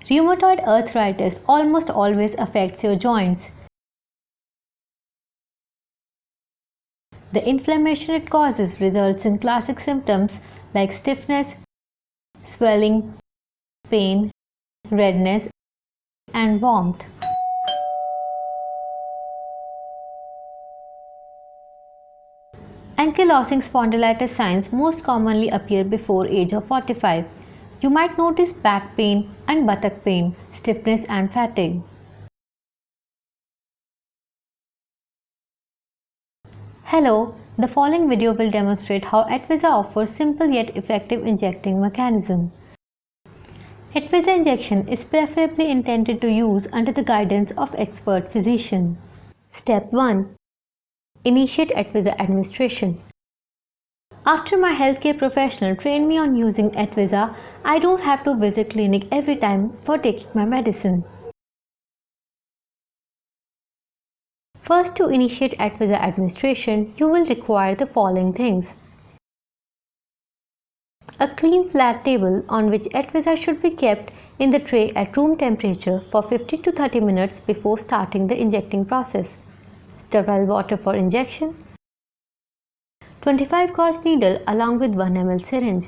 Rheumatoid arthritis almost always affects your joints. The inflammation it causes results in classic symptoms like stiffness, swelling, pain, redness, and warmth. Ankylosing spondylitis signs most commonly appear before age of 45. You might notice back pain and buttock pain, stiffness and fatigue. Hello, the following video will demonstrate how Etveza offers simple yet effective injecting mechanism. Etveza injection is preferably intended to use under the guidance of expert physician. Step 1. Initiate Etveza administration. After my healthcare professional trained me on using Etveza, I don't have to visit clinic every time for taking my medicine. First, to initiate Etveza administration, you will require the following things. A clean flat table on which Etveza should be kept in the tray at room temperature for 15 to 30 minutes before starting the injecting process. Sterile water for injection. 25 gauge needle along with 1 ml syringe.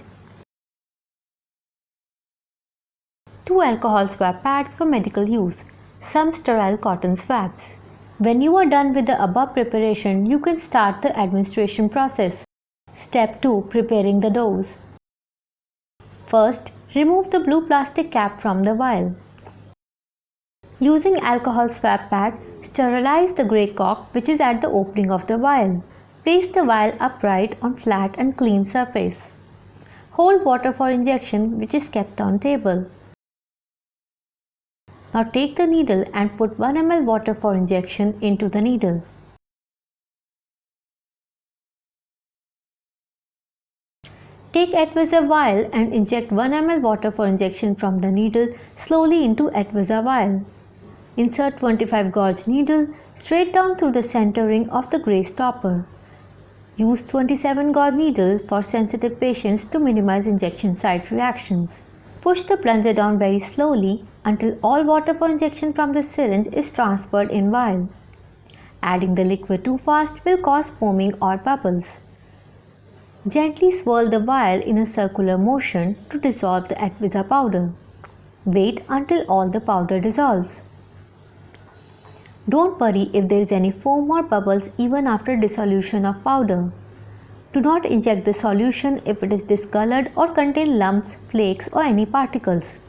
2 alcohol swab pads for medical use. Some sterile cotton swabs. When you are done with the above preparation, you can start the administration process. Step 2. Preparing the dose. First, remove the blue plastic cap from the vial. Using alcohol swab pad, sterilize the grey cork which is at the opening of the vial. Place the vial upright on flat and clean surface. Hold water for injection which is kept on table. Now take the needle and put 1 ml water for injection into the needle. Take Etveza vial and inject 1 ml water for injection from the needle slowly into Etveza vial. Insert 25 gauge needle straight down through the center ring of the grey stopper. Use 27 gauge needle for sensitive patients to minimize injection site reactions. Push the plunger down very slowly until all water for injection from the syringe is transferred in vial. Adding the liquid too fast will cause foaming or bubbles. Gently swirl the vial in a circular motion to dissolve the Etveza powder. Wait until all the powder dissolves. Don't worry if there is any foam or bubbles even after dissolution of powder. Do not inject the solution if it is discolored or contain lumps, flakes or any particles.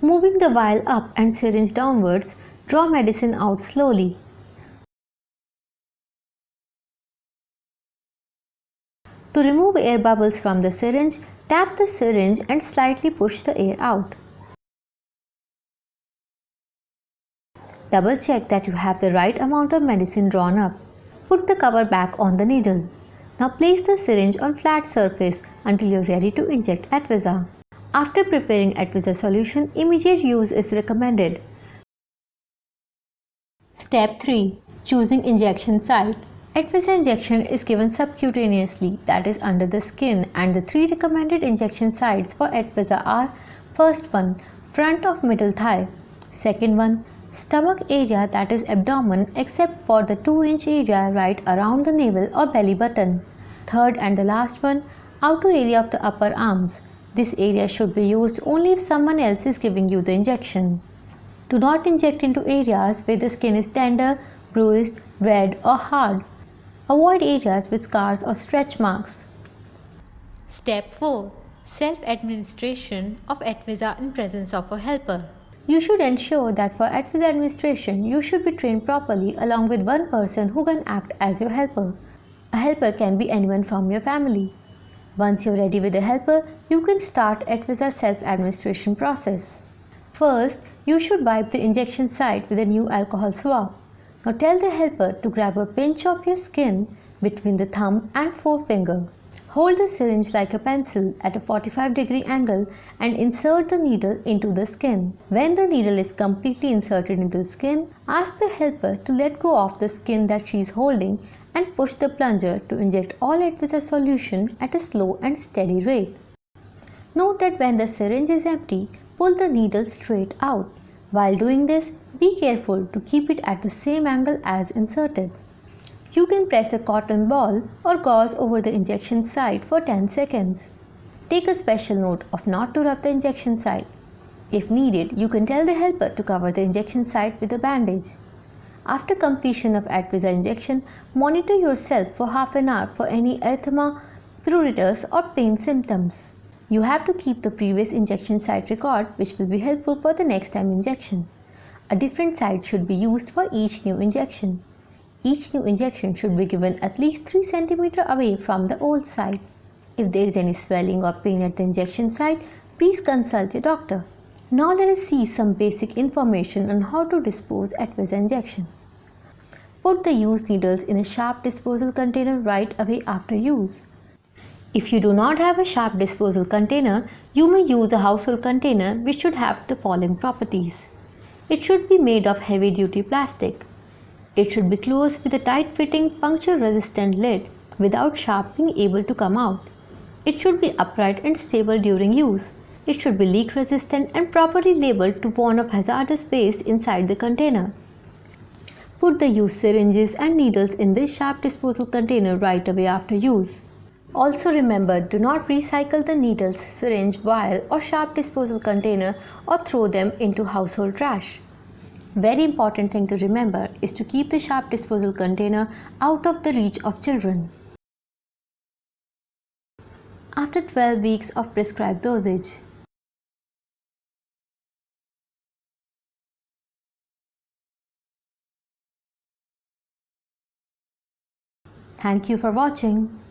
Moving the vial up and syringe downwards, draw medicine out slowly. To remove air bubbles from the syringe, tap the syringe and slightly push the air out. Double check that you have the right amount of medicine drawn up. Put the cover back on the needle. Now place the syringe on flat surface until you are ready to inject Etveza. After preparing Etveza solution, immediate use is recommended. Step 3. Choosing injection site. Etveza injection is given subcutaneously, that is under the skin, and the 3 recommended injection sites for Etveza are: first one, front of middle thigh; second one, stomach area, that is abdomen except for the 2-inch area right around the navel or belly button; third and the last one, outer area of the upper arms. This area should be used only if someone else is giving you the injection. Do not inject into areas where the skin is tender, bruised, red or hard. Avoid areas with scars or stretch marks. Step 4. Self-administration of Etveza in presence of a helper. You should ensure that for Etveza administration, you should be trained properly along with one person who can act as your helper. A helper can be anyone from your family. Once you're ready with a helper, you can start Etveza's self-administration process. First, you should wipe the injection site with a new alcohol swab. Now tell the helper to grab a pinch of your skin between the thumb and forefinger. Hold the syringe like a pencil at a 45-degree angle and insert the needle into the skin. When the needle is completely inserted into the skin, ask the helper to let go of the skin that she is holding and push the plunger to inject all Etveza solution at a slow and steady rate. Note that when the syringe is empty, pull the needle straight out. While doing this, be careful to keep it at the same angle as inserted. You can press a cotton ball or gauze over the injection site for 10 seconds. Take a special note of not to rub the injection site. If needed, you can tell the helper to cover the injection site with a bandage. After completion of Etveza injection, monitor yourself for half an hour for any erythema, pruritus or pain symptoms. You have to keep the previous injection site record, which will be helpful for the next time injection. A different site should be used for each new injection. Each new injection should be given at least 3 cm away from the old site. If there is any swelling or pain at the injection site, please consult your doctor. Now let us see some basic information on how to dispose Etveza injection. Put the used needles in a sharp disposal container right away after use. If you do not have a sharp disposal container, you may use a household container which should have the following properties. It should be made of heavy-duty plastic. It should be closed with a tight-fitting, puncture-resistant lid without sharp being able to come out. It should be upright and stable during use. It should be leak resistant and properly labeled to warn of hazardous waste inside the container. Put the used syringes and needles in this sharp disposal container right away after use. Also remember, do not recycle the needles, syringe, vial or sharp disposal container or throw them into household trash. Very important thing to remember is to keep the sharp disposal container out of the reach of children. After 12 weeks of prescribed dosage. Thank you for watching.